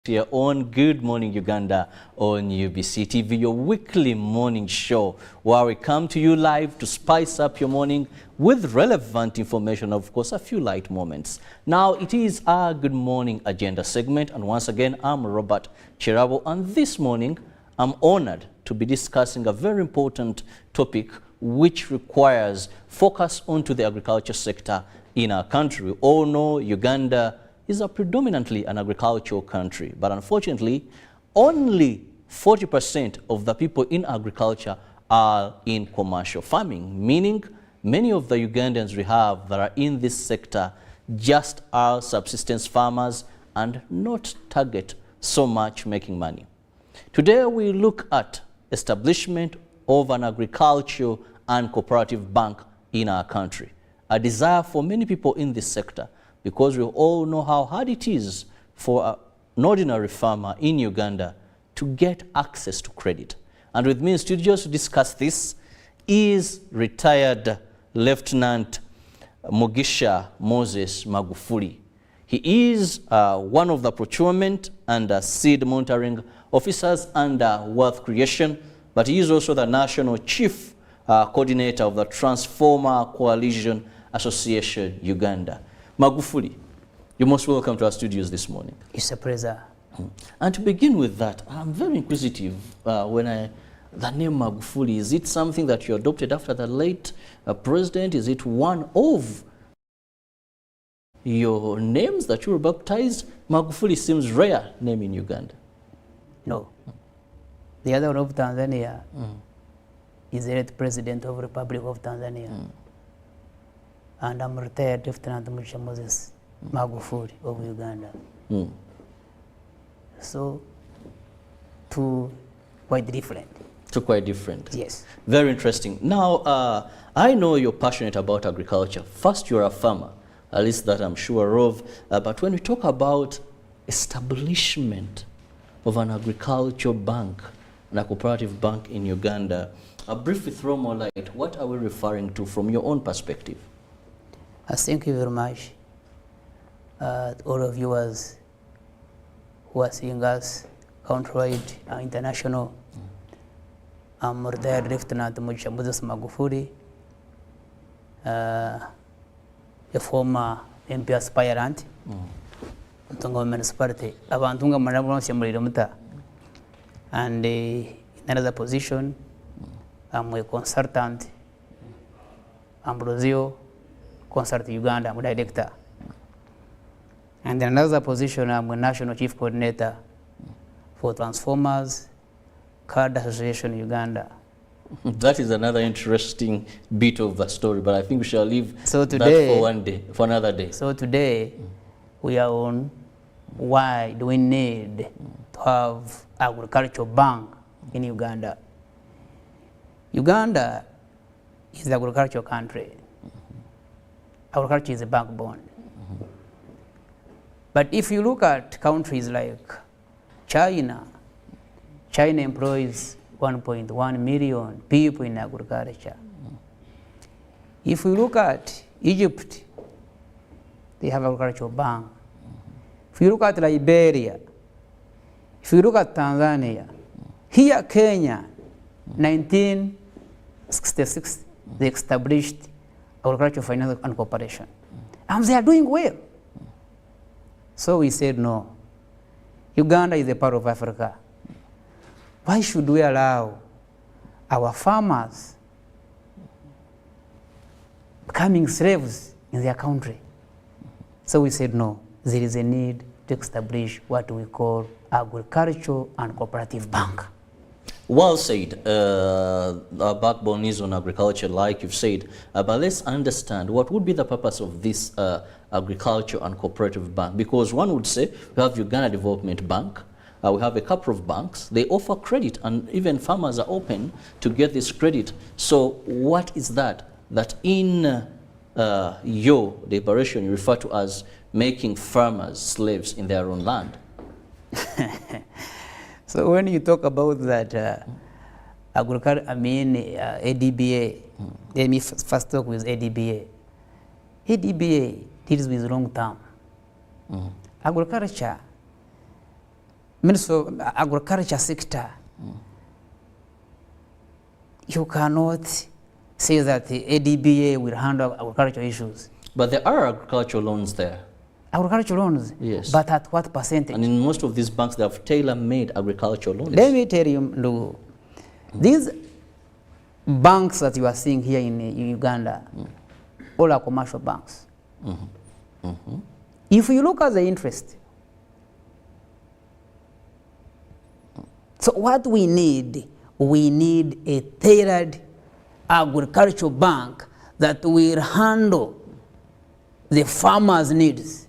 here on Good Morning Uganda on UBC TV, your weekly morning show where we come to you live to spice up your morning with relevant information, of course, a few light moments. Now, it is our Good Morning Agenda segment, and once again, I'm Robert Chirabo, and this morning, I'm honored to be discussing a very important topic which requires focus onto the agriculture sector in our country. We all know Uganda is predominantly an agricultural country, but unfortunately, only 40% of the people in agriculture are in commercial farming, meaning many of the Ugandans we have that are in this sector just are subsistence farmers and not target so much making money. Today we look at establishment of an agricultural and cooperative bank in our country, a desire for many people in this sector, because we all know how hard it is for an ordinary farmer in Uganda to get access to credit. And with me in studios to discuss this is retired Lieutenant Mugisha Moses Magufuli. He is one of the procurement and seed monitoring officers under wealth creation, but he is also the national chief coordinator of the Transformer Coalition Association Uganda. Magufuli, you're most welcome to our studios this morning. It's a pleasure. And to begin with that, I'm very inquisitive the name Magufuli, is it something that you adopted after the late president? Is it one of your names that you were baptized? Magufuli seems rare name in Uganda. No. The other one of Tanzania is the late president of the Republic of Tanzania. And I'm retired Lieutenant Mugisha Moses Magufuli of Uganda. So, two quite different. Two quite different. Yes. Very interesting. Now, I know you're passionate about agriculture. First, you're a farmer, at least that I'm sure of. But when we talk about establishment of an agricultural bank and a cooperative bank in Uganda, briefly throw more light. What are we referring to from your own perspective? Thank you very much, all of you who are seeing us countrywide, international. I'm retired Lieutenant Mugisha Moses Magufuli, a former MP aspirant, Ntunga Municipality, Abantunga Manabu, and in another position, I'm a consultant, Ambrosio, Consult Uganda, I'm a director. And in another position, I'm a national chief coordinator for Transformers Card Association Uganda. That is another interesting bit of the story, but I think we shall leave that for one day, for another day. So today, we are on why do we need to have agricultural bank in Uganda. Uganda is an agricultural country. Agriculture is a backbone. But if you look at countries like China, China employs 1.1 million people in agriculture. If we look at Egypt, they have agricultural bank. If you look at Liberia, if you look at Tanzania, here Kenya, 1966, they established agricultural finance and cooperation. And they are doing well. So we said, no, Uganda is a part of Africa. Why should we allow our farmers becoming slaves in their country? So we said, no, there is a need to establish what we call agricultural and cooperative bank. Well said. Our backbone is on agriculture, like you've said. But let's understand what would be the purpose of this agriculture and cooperative bank. Because one would say we have Uganda Development Bank. We have a couple of banks. They offer credit, and even farmers are open to get this credit. So what is that? That in your liberation you refer to as making farmers slaves in their own land. So when you talk about that agriculture, ADBA, let me first talk with ADBA. ADBA deals with long term. Agriculture Ministry of Agriculture sector, you cannot say that the ADBA will handle agricultural issues. But there are agricultural loans there. Agricultural loans? Yes. But at what percentage? And in most of these banks, they have tailor-made agricultural loans. Let me tell you, Ndugu, these banks that you are seeing here in Uganda, all are commercial banks. If you look at the interest, so what we need a tailored agricultural bank that will handle the farmers' needs.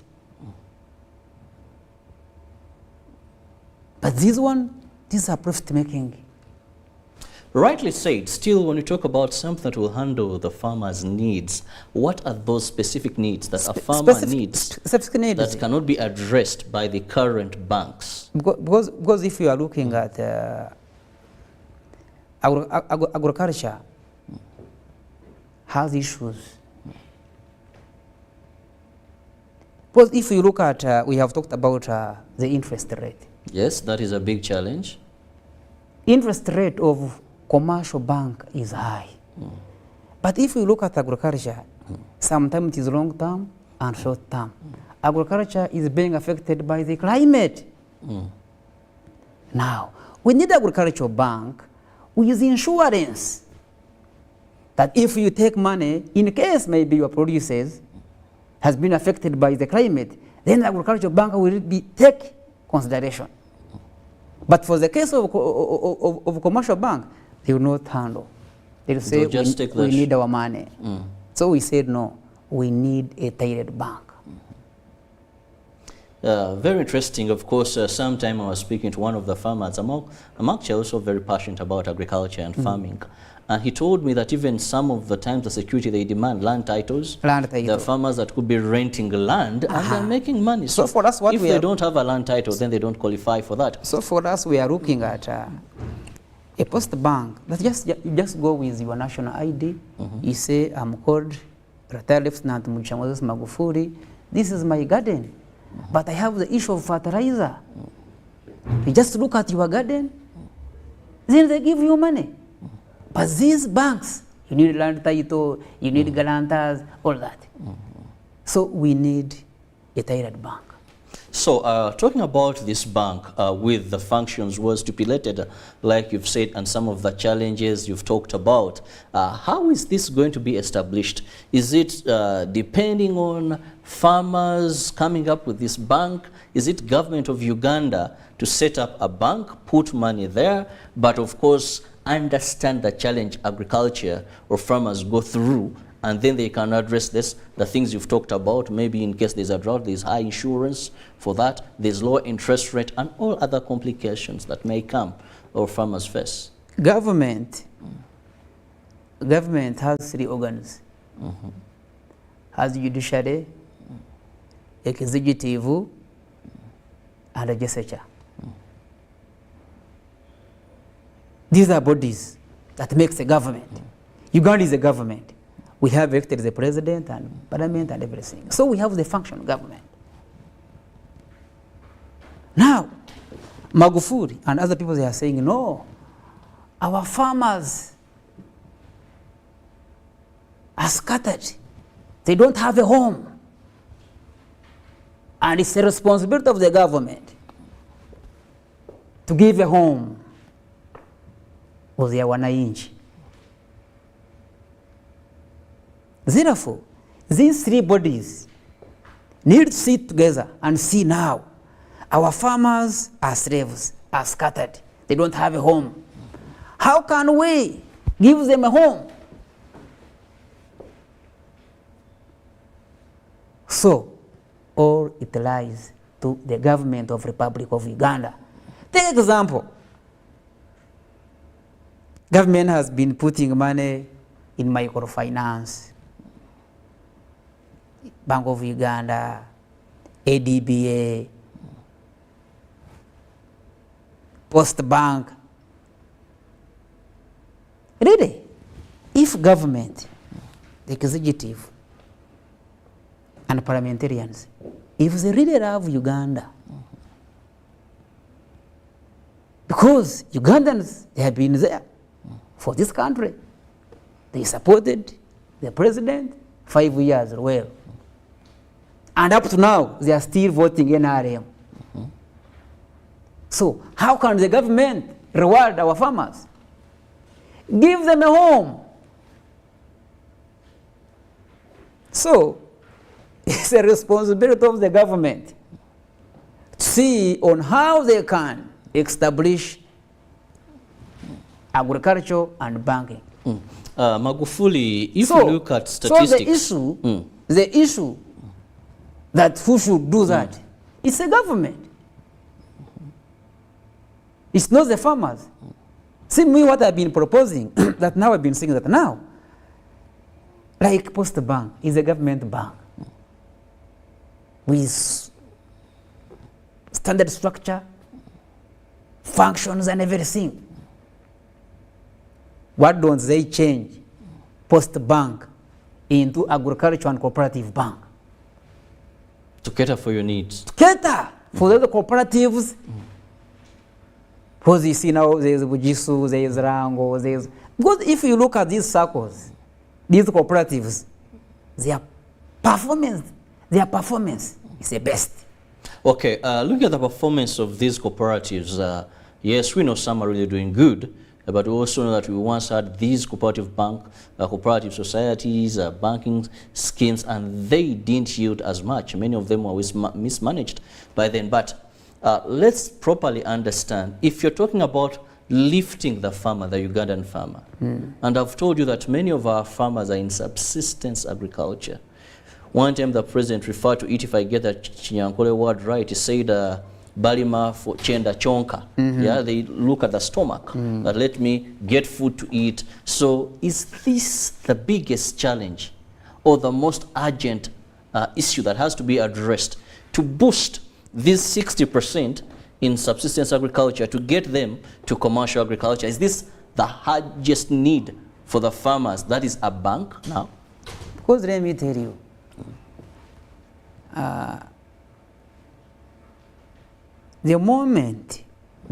But these are profit-making. Rightly said. Still, when you talk about something that will handle the farmer's needs, what are those specific needs that a farmer needs that cannot be addressed by the current banks? Because if you are looking at agriculture has issues. Because if you look at, we have talked about the interest rate. Yes, that is a big challenge. Interest rate of commercial bank is high. But if you look at agriculture, sometimes it is long term and short term. Agriculture is being affected by the climate. Now, we need agricultural bank with insurance that if you take money, in case maybe your produces has been affected by the climate, then the agricultural bank will take consideration. But for the case of commercial bank, they will not handle. They will say, we need our money. So we said, no, we need a tailored bank. Very interesting. Of course, sometime I was speaking to one of the farmers. I'm actually also very passionate about agriculture and farming. And he told me that even some of the times the security they demand land titles. There are farmers that could be renting land and they're making money. So for us, if they don't have a land title, then they don't qualify for that. So for us, we are looking at a post bank that you just go with your national ID. You say, I'm called retired Lieutenant Moses Magufuli. This is my garden. But I have the issue of fertilizer. You just look at your garden, then they give you money. But these banks, you need land title, you need guarantors, all that. So we need a tailored bank. So talking about this bank with the functions was stipulated, like you've said, and some of the challenges you've talked about, how is this going to be established? Is it depending on farmers coming up with this bank? Is it government of Uganda to set up a bank, put money there, but of course understand the challenge agriculture or farmers go through, and then they can address the things you've talked about? Maybe in case there's a drought, there's high insurance for that, there's low interest rate, and all other complications that may come or farmers face. Government has three organs. Has judiciary, executive, and legislature. These are bodies that makes a government. Uganda is a government. We have elected the president and parliament and everything. So we have the functional government. Now, Magufuli and other people, they are saying, no, our farmers are scattered. They don't have a home. And it's the responsibility of the government to give a home for their wananchi. Therefore, these three bodies need to sit together and see now, our farmers are slaves, are scattered. They don't have a home. How can we give them a home? So, all it lies to the government of Republic of Uganda. Take example. Government has been putting money in microfinance. Bank of Uganda, ADBA, Post Bank. Really, if government, the executive, and parliamentarians, if they really love Uganda, Because Ugandans, they have been there for this country. They supported the president 5 years well. And up to now, they are still voting NRM. So how can the government reward our farmers? Give them a home. So it's a responsibility of the government to see on how they can establish agriculture and banking. Magufuli, if you look at statistics... So the issue that who should do that, it's the government. It's not the farmers. See me what I've been proposing, that now I've been saying that now. Like Post Bank is a government bank with standard structure, functions and everything. Why don't they change Post Bank into agriculture and cooperative bank? To cater for your needs. To cater for the other cooperatives. Because you see now there's Bujisu, there's Rango, there's... Because if you look at these circles, these cooperatives, their performance is the best. Okay, look at the performance of these cooperatives. Yes, we know some are really doing good, but we also know that we once had these cooperative societies, banking schemes, and they didn't yield as much. Many of them were mismanaged by then. But let's properly understand, if you're talking about lifting the farmer, the Ugandan farmer, and I've told you that many of our farmers are in subsistence agriculture. One time the president referred to it, if I get the Chinyankole word right, he said balima for chenda chonka. Yeah, they look at the stomach, that let me get food to eat. So is this the biggest challenge or the most urgent issue that has to be addressed to boost this 60% in subsistence agriculture, to get them to commercial agriculture? Is this the hardest need for the farmers? That is a bank now? Because let me tell you, the moment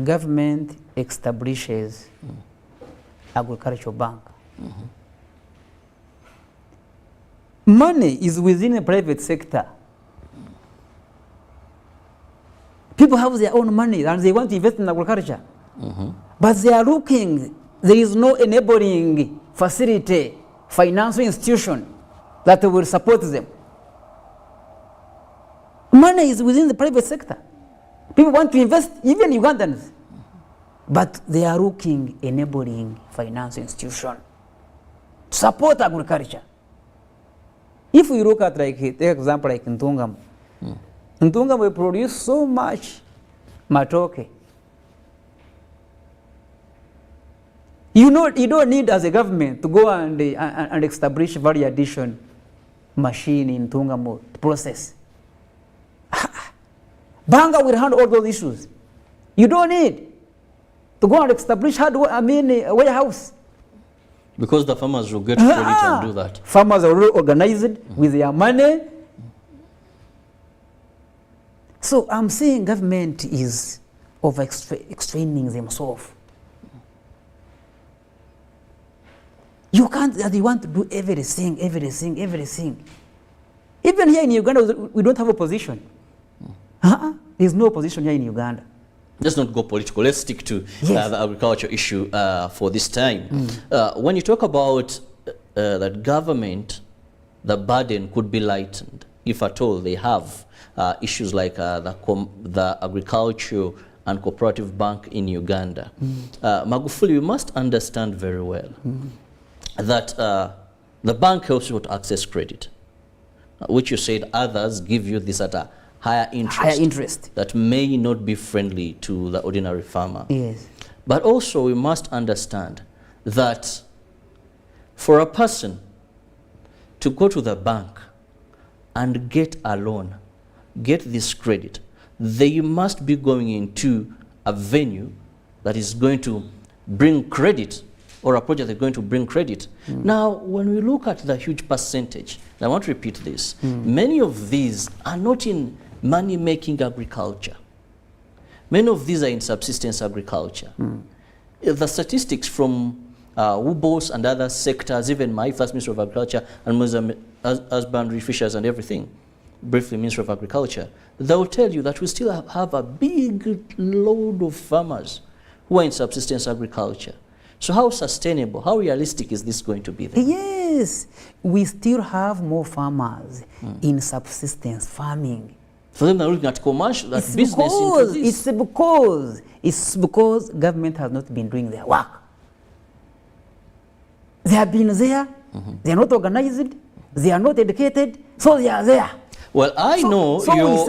government establishes agricultural bank, money is within the private sector. People have their own money and they want to invest in agriculture. But they are looking, there is no enabling facility, financial institution that will support them. Money is within the private sector. People want to invest, even Ugandans. But they are looking enabling financial institution to support agriculture. If we look at, like, take example like in Ntungamo. Ntungamo will produce so much matoke. You don't need as a government to go and establish value addition machine in Ntungamo to process. Banga will handle all those issues. You don't need to go and establish a warehouse. Because the farmers will get credit and do that. Farmers are already organized with their money. So I'm saying government is overextending themselves. You want to do everything. Even here in Uganda, we don't have opposition. There's no opposition here in Uganda. Let's not go political. Let's stick to the agriculture issue for this time. When you talk about that government, the burden could be lightened, if at all they have issues like the agriculture and cooperative bank in Uganda. Magufuli, you must understand very well that the bank helps you to access credit, which you said others give you this at a higher interest that may not be friendly to the ordinary farmer. Yes. But also we must understand that for a person to go to the bank and get a loan, get this credit, they must be going into a venue that is going to bring credit, or a project that's going to bring credit. Now, when we look at the huge percentage, and I want to repeat this, many of these are not in money-making agriculture. Many of these are in subsistence agriculture. The statistics from WBOS and other sectors, even my first Minister of Agriculture and Husbandry, Fisheries and everything, briefly Minister of Agriculture, they will tell you that we still have a big load of farmers who are in subsistence agriculture. So how sustainable, how realistic is this going to be then? Yes, we still have more farmers in subsistence farming. For them, they're looking at commercial, that business into this. It's because government has not been doing their work. They have been there, they are not organized, they are not educated, so they are there. Well, I know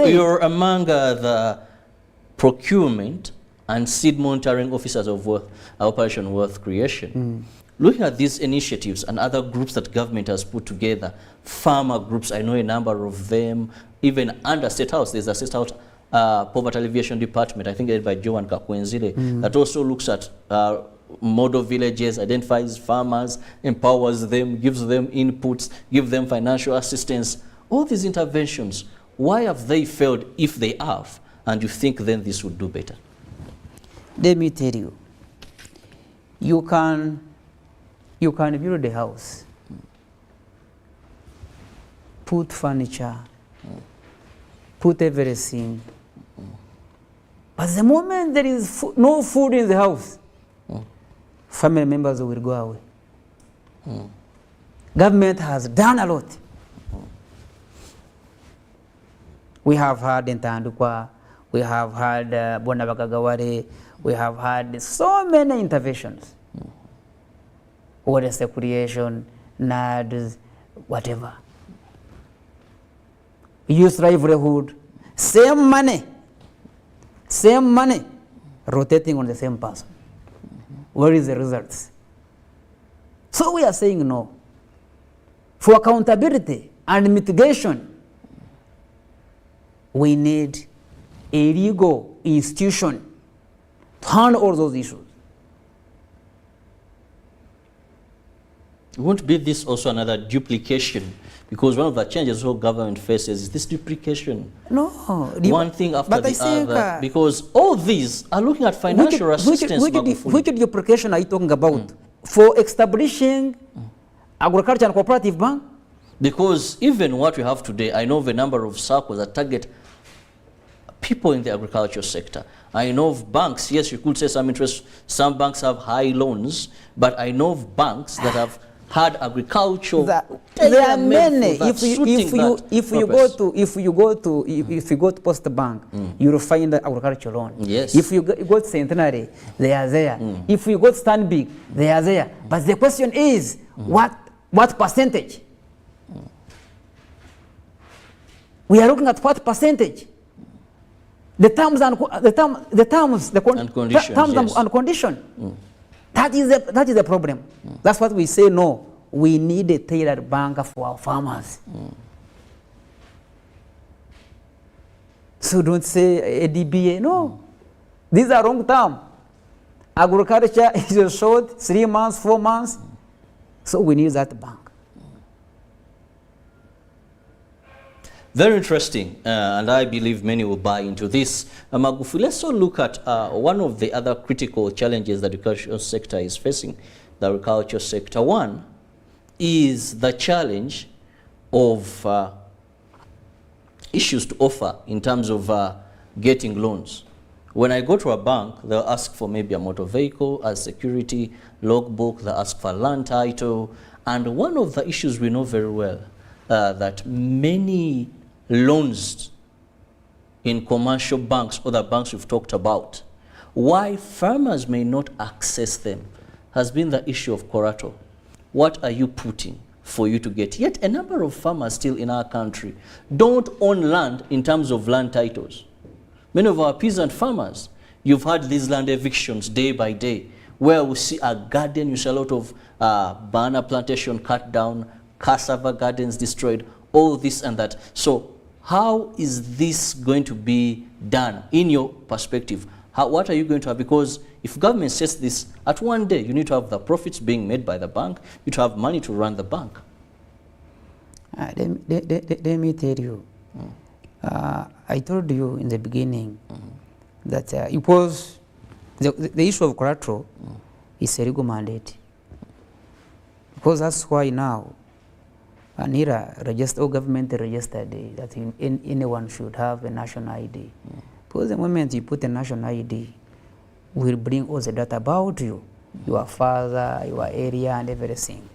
you're among the procurement and seed monitoring officers of Operation Wealth Creation. Looking at these initiatives and other groups that government has put together, farmer groups, I know a number of them, even under State House, there's a State House Poverty Alleviation Department, I think led by Joan Kakwenzile, that also looks at model villages, identifies farmers, empowers them, gives them inputs, gives them financial assistance. All these interventions, why have they failed if they have? And you think then this would do better? Let me tell you, you can build a house, put furniture, put everything, but the moment there is no food in the house, family members will go away. Government has done a lot. We have had Ntandukwa, we have had Bonabakagaware, we have had so many interventions. Water circulation, NADs, whatever. Youth livelihood, same money, rotating on the same person. Where is the results? So we are saying no. For accountability and mitigation, we need a legal institution to handle all those issues. Won't be this also another duplication? Because one of the challenges whole government faces is this duplication. No. One thing after the other. Because all these are looking at financial assistance. Which duplication are you talking about? For establishing agriculture and cooperative bank? Because even what we have today, I know of a number of circles that target people in the agriculture sector. I know of banks, yes, you could say some interest, some banks have high loans, but I know of banks that have had agriculture. There are many. If you go to Post Bank, you will find the agriculture loan. Yes. If you go to Centenary, they are there. If you go to Stanbic, they are there. But the question is, what percentage? We are looking at what percentage? The terms and condition. That is the problem. That's what we say. No, we need a tailored bank for our farmers. So don't say a DBA. No, these are wrong terms. Agriculture is a short 3 months, 4 months. So we need that bank. Very interesting, and I believe many will buy into this. Magufu, let's also look at one of the other critical challenges the agricultural sector is facing. The agriculture sector, one is the challenge of issues to offer in terms of getting loans. When I go to a bank, they'll ask for maybe a motor vehicle as security, logbook, they'll ask for land title, and one of the issues we know very well that many loans in commercial banks, other banks we've talked about, why farmers may not access them has been the issue of collateral. What are you putting for you to get? Yet a number of farmers still in our country don't own land in terms of land titles. Many of our peasant farmers, you've had these land evictions day by day, where we see a garden, you see a lot of banana plantation cut down, cassava gardens destroyed, all this and that. So how is this going to be done in your perspective? What are you going to have? Because if government says this, at one day you need to have the profits being made by the bank, you need to have money to run the bank. Let me tell you, I told you in the beginning that because the issue of collateral is a legal mandate. Because that's why now ANIRA registered, or government registered that anyone should have a national ID. Because the moment you put a national ID, will bring all the data about you, your father, your area, and everything.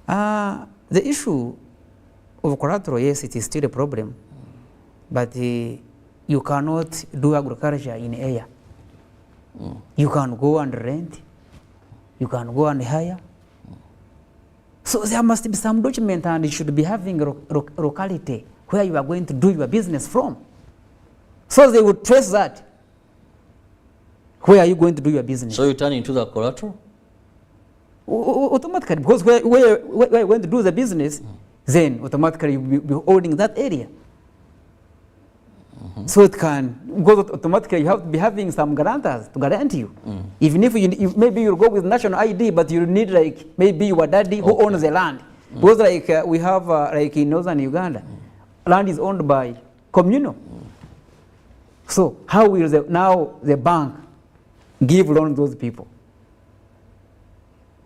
The issue of collateral, yes, it is still a problem, but you cannot do agriculture in air. You can go and rent, you can go and hire. So there must be some document, and you should be having a locality where you are going to do your business from. So they would trace that. Where are you going to do your business? So you turn into the collateral? Automatically, because where you're going to do the business, then automatically you'll be holding that area. So it can, because automatically you have to be having some guarantors to guarantee you. Even if maybe you'll go with national ID, but you need like maybe your daddy who owns the land. Because like we have like in northern Uganda, land is owned by communal. So how will now the bank give loan to those people?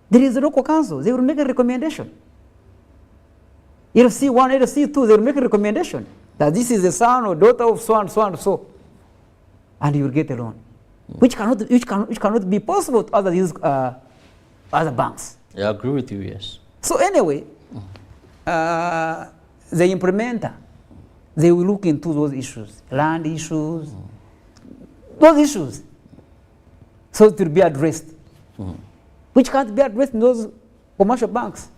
There is a local council, they will make a recommendation. LC1, LC2, they will make a recommendation that this is the son or daughter of so and so and so, and you will get a loan, which cannot be possible to other banks. I agree with you, yes. So anyway, the implementer, they will look into those issues, land issues, those issues, so it will be addressed, which can't be addressed in those commercial banks.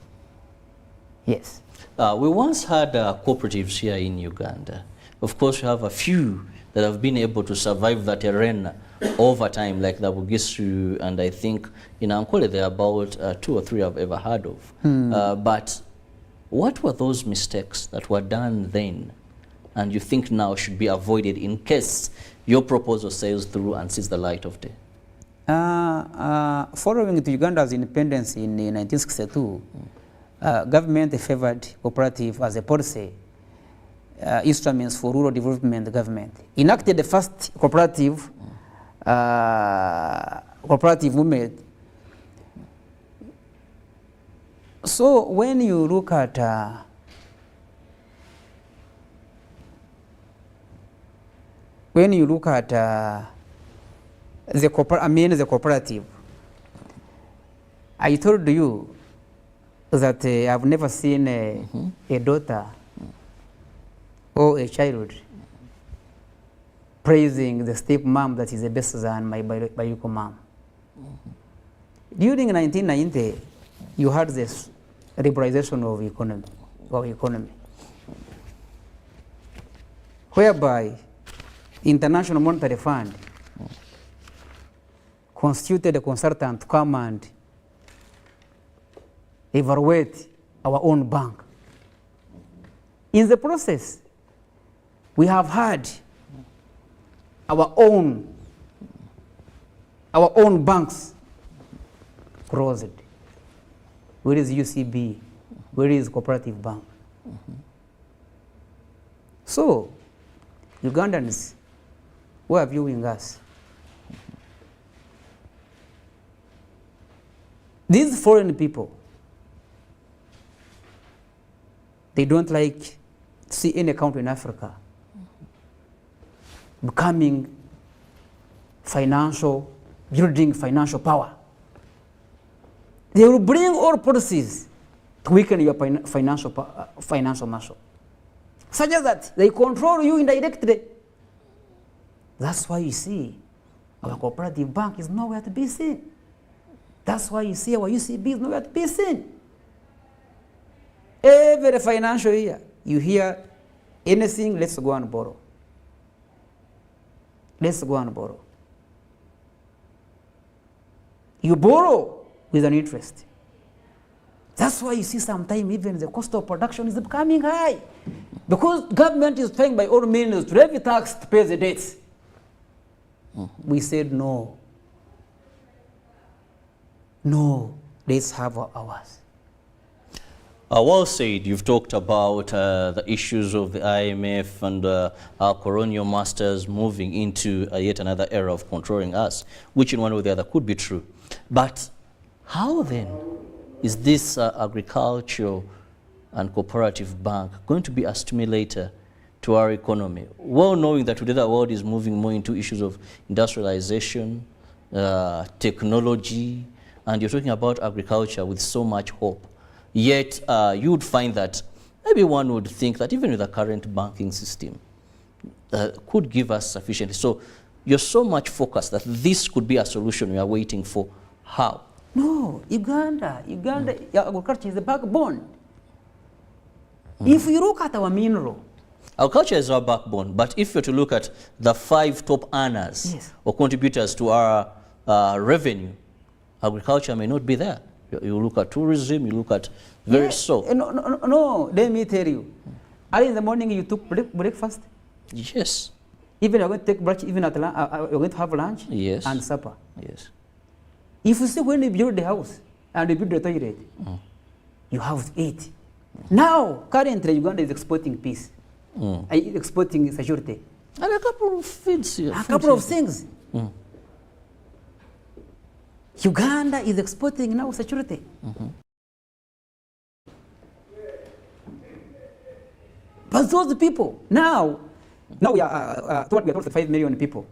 Yes. We once had cooperatives here in Uganda. Of course, we have a few that have been able to survive that arena over time, like the Bugisu, and I think in Ankole there are about 2 or 3 I've ever heard of. But what were those mistakes that were done then, and you think now should be avoided in case your proposal sails through and sees the light of day? Following to Uganda's independence in 1962, government favored cooperative as a policy instruments for rural development government. Enacted the first cooperative movement. So when you look at the cooperative, I told you that I've never seen a daughter or a child praising the stepmom that is the best than my biological mom. During 1990, you had this liberalization of economy, whereby International Monetary Fund constituted a consultant to come and evaluate our own bank. In the process, we have had our own banks closed. Where is UCB? Where is Cooperative Bank? So, Ugandans who are viewing us, these foreign people, they don't like to see any country in Africa becoming building financial power. They will bring all policies to weaken your financial muscle, such as that they control you indirectly. That's why you see our cooperative bank is nowhere to be seen. That's why you see our UCB is nowhere to be seen. Every financial year, you hear anything, let's go and borrow. Let's go and borrow. You borrow with an interest. That's why you see sometimes even the cost of production is becoming high. Because government is trying by all means to levy tax to pay the debts. We said no. No, let's have ours. Well said. You've talked about the issues of the IMF and our colonial masters moving into yet another era of controlling us, which in one way or the other could be true. But how then is this agricultural and cooperative bank going to be a stimulator to our economy? Well knowing that today the world is moving more into issues of industrialization, technology, and you're talking about agriculture with so much hope. Yet you would find that maybe one would think that even with the current banking system could give us sufficiently. So you're so much focused that this could be a solution we are waiting for. How? No, Uganda, agriculture is the backbone. If you look at our mineral, agriculture is our backbone, but if you're to look at the 5 top earners yes, or contributors to our revenue, agriculture may not be there. You look at tourism, you look at various so. No, let me tell you. Early in the morning you took breakfast? Yes. Even you're going to take brunch, even at you're going to have lunch? Yes. And supper? Yes. If you see when you build the house and you build the toilet, you have to eat. Now, currently Uganda is exporting peace, exporting security. And a couple of things. A couple of things. Uganda is exporting now security. But those people, now we are 45 million people.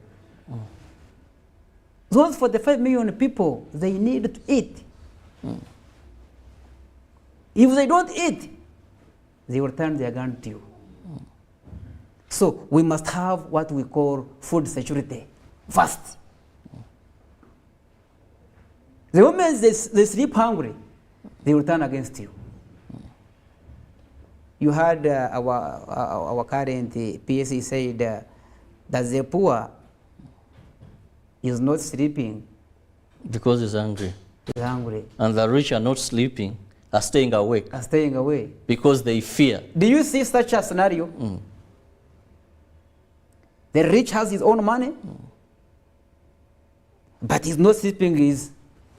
Those 45 million people, they need to eat. If they don't eat, they will turn their gun to you. So we must have what we call food security first. The moment they sleep hungry, they will turn against you. You heard our current PSC said that the poor is not sleeping because he's hungry. He's hungry. And the rich are not sleeping, are staying awake. Are staying away. Because they fear. Do you see such a scenario? The rich has his own money, but he's not sleeping. He's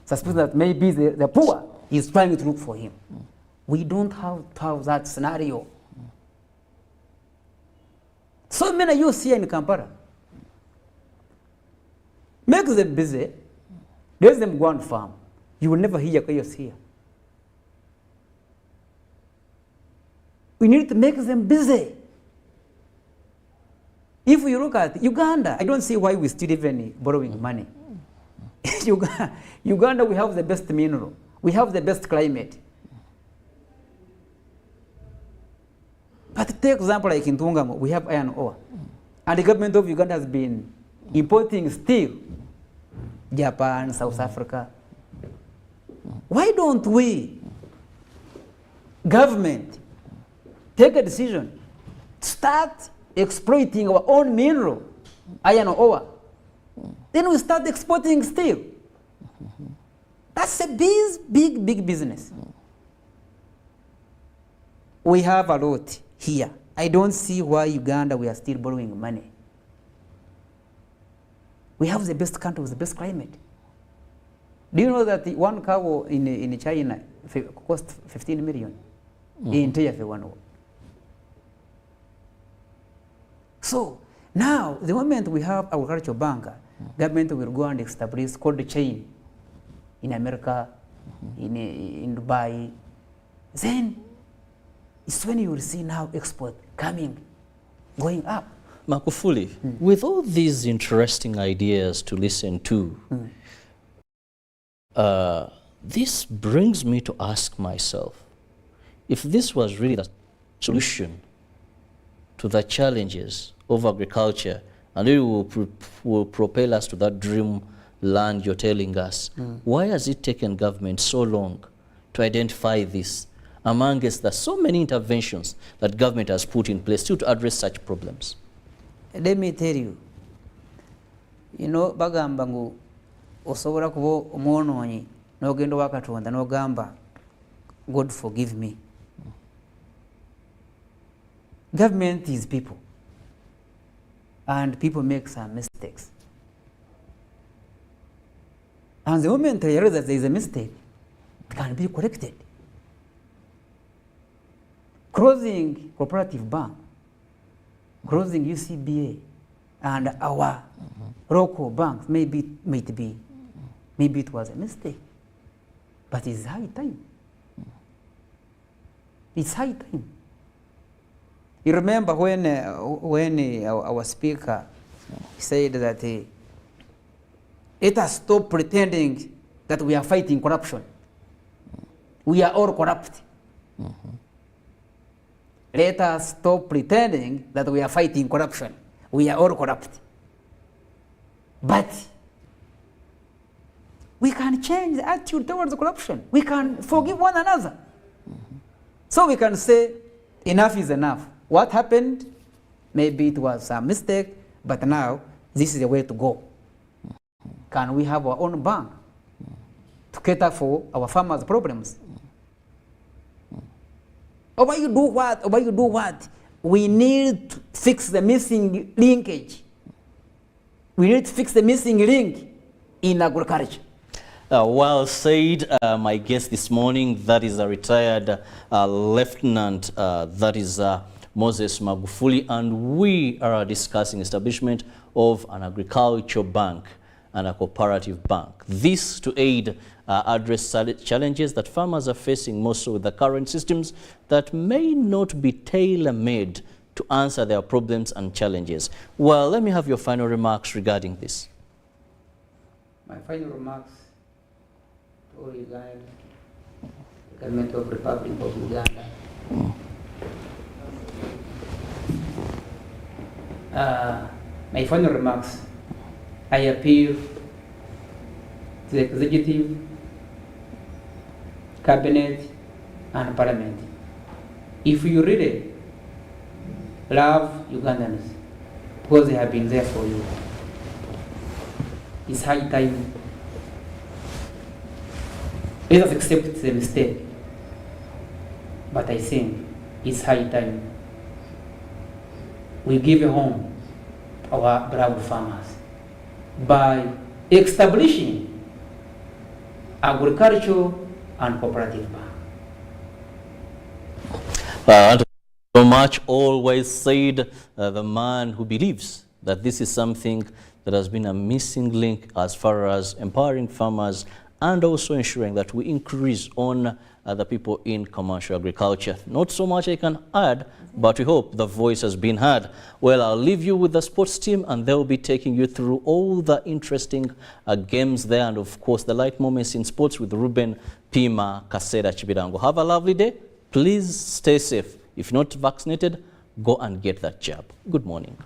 suspecting that maybe the poor is trying to look for him. We don't have to have that scenario. So many youths here in Kampala. Make them busy. Let them go and farm. You will never hear chaos here. We need to make them busy. If you look at Uganda, I don't see why we still even borrowing money. Uganda, we have the best mineral. We have the best climate. But take example like in Tungamo, we have iron ore. And the government of Uganda has been importing steel. Japan, South Africa. Why don't we, government, take a decision, start exploiting our own mineral, iron ore. Then we start exporting steel. That's a big business. We have a lot here. I don't see why Uganda we are still borrowing money. We have the best country with the best climate. Do you know that one cow in China cost 15 million in Feburaury? So now, the moment we have agricultural bank, government will go and establish cold chain in America, in Dubai. Then it's when you will see now export coming, going up. Magufuli, with all these interesting ideas to listen to, this brings me to ask myself, if this was really the solution to the challenges of agriculture, and it will propel us to that dream land you're telling us, why has it taken government so long to identify this amongst the so many interventions that government has put in place to address such problems? Let me tell you, bagamba ngu osobola kuba omwonoonyi n'ogenda wa Katonda n'ogamba God forgive me. Government is people, and people make some mistakes. And the moment they realize that there is a mistake, it can be corrected. closing cooperative bank, closing UCBA, and our local banks, maybe it was a mistake, but it's high time. It's high time. You remember when our speaker said that let us stop pretending that we are fighting corruption. We are all corrupt. Let us stop pretending that we are fighting corruption. We are all corrupt. But we can change the attitude towards corruption. We can forgive one another. So we can say, enough is enough. What happened? Maybe it was a mistake, but now this is the way to go. Can we have our own bank to cater for our farmers' problems? Or why you do what? Or why you do what? We need to fix the missing linkage. We need to fix the missing link in agriculture. Well said. My guest this morning, that is a retired lieutenant, that is Moses Magufuli, and we are discussing establishment of an agricultural bank and a cooperative bank. This to aid address challenges that farmers are facing, more so with the current systems that may not be tailor-made to answer their problems and challenges. Well, let me have your final remarks regarding this. My final remarks to all Uganda, the government of the Republic of Uganda. My final remarks, I appeal to the executive, cabinet, and parliament. If you really love Ugandans, because they have been there for you, it's high time. Let us accept the mistake, but I think it's high time we give a home to our brave farmers by establishing agricultural and cooperative bank. So much always said the man who believes that this is something that has been a missing link as far as empowering farmers and also ensuring that we increase on the people in commercial agriculture. Not so much I can add, but we hope the voice has been heard. Well, I'll leave you with the sports team, and they'll be taking you through all the interesting games there, and of course the light moments in sports with Ruben Pima Kasera Chibirango. Have a lovely day. Please stay safe. If not vaccinated, go and get that jab. Good morning.